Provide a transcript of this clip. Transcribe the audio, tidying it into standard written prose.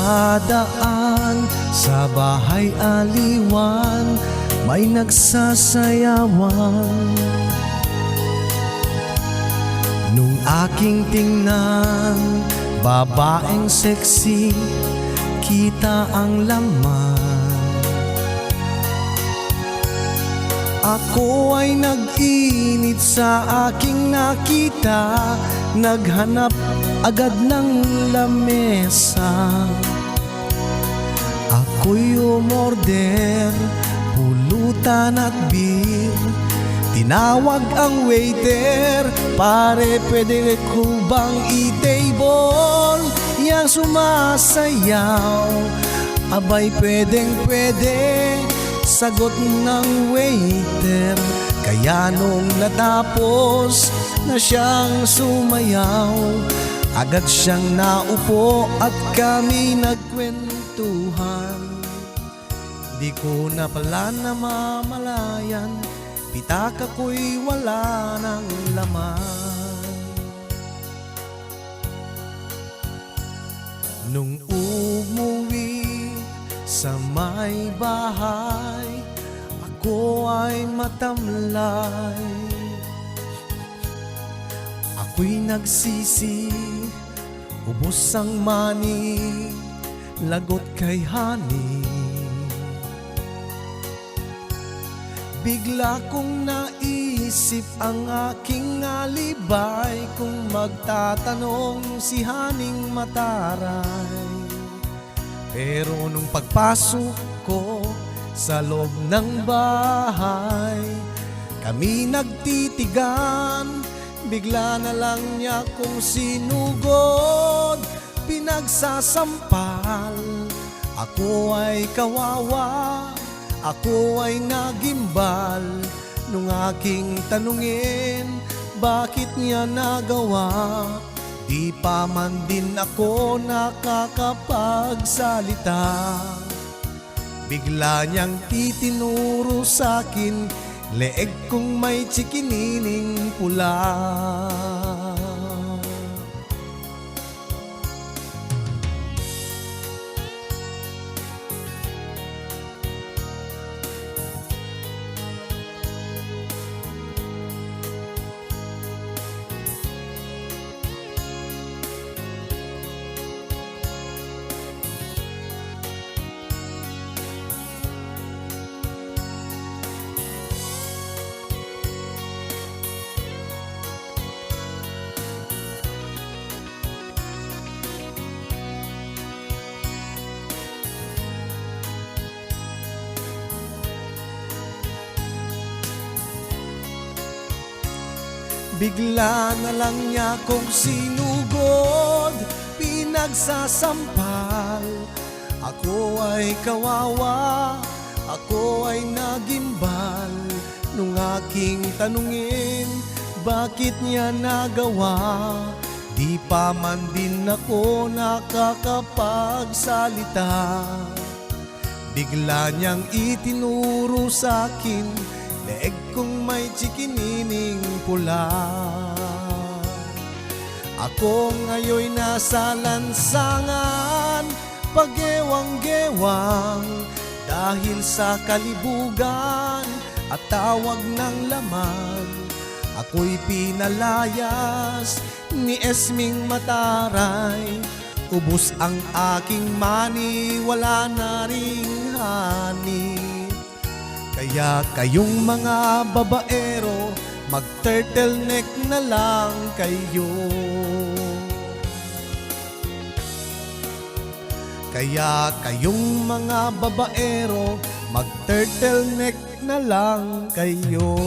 Dumadaan sa bahay aliwan, may nagsasayawan. Nung aking tingnan, babaeng sexy, kita ang laman. Ako ay nag-init sa aking nakita, naghanap agad ng lamesa. Ako'y umorder, pulutan at beer. Tinawag ang waiter, pare pwede ko bang i-table yang sumasayaw? Abay pwedeng pwede, sagot ng waiter. Kaya nung natapos na siyang sumayaw, agad siyang naupo at kami nagkwentuhan. Di ko na pala namamalayan, pitaka ko'y wala ng laman. Nung umuwi sa may bahay, ako ay matamlay. Ako'y nagsisi, ubos ang money, lagot kay honey. Bigla kong naisip ang aking alibay, kung magtatanong si Haning Mataray. Pero nung pagpasok ko sa loob ng bahay, kami nagtitigan, bigla na lang niya kong sinugod, pinagsasampal. Ako ay kawawa, ako ay nagimbal, nung aking tanungin bakit niya nagawa. Di pa man din ako nakakapagsalita, bigla niyang titinuro sa'kin, leeg kong may chikinining pula. Bigla na lang niya kong sinugod, pinagsasampal. Ako ay kawawa, ako ay nagimbal, nung aking tanungin bakit niya nagawa. Di pa man din ako nakakapagsalita, bigla niyang itinuro sa'kin, leeg kong may chikinining pula. Ako ngayon nasa lansangan, pagewang-gewang, dahil sa kalibugan at tawag ng laman. Ako'y pinalayas ni Esming Mataray, ubos ang aking money, wala na ring honey. Kaya kayong mga babaero, mag-turtleneck na lang kayo. Kaya kayong mga babaero, mag-turtleneck na lang kayo.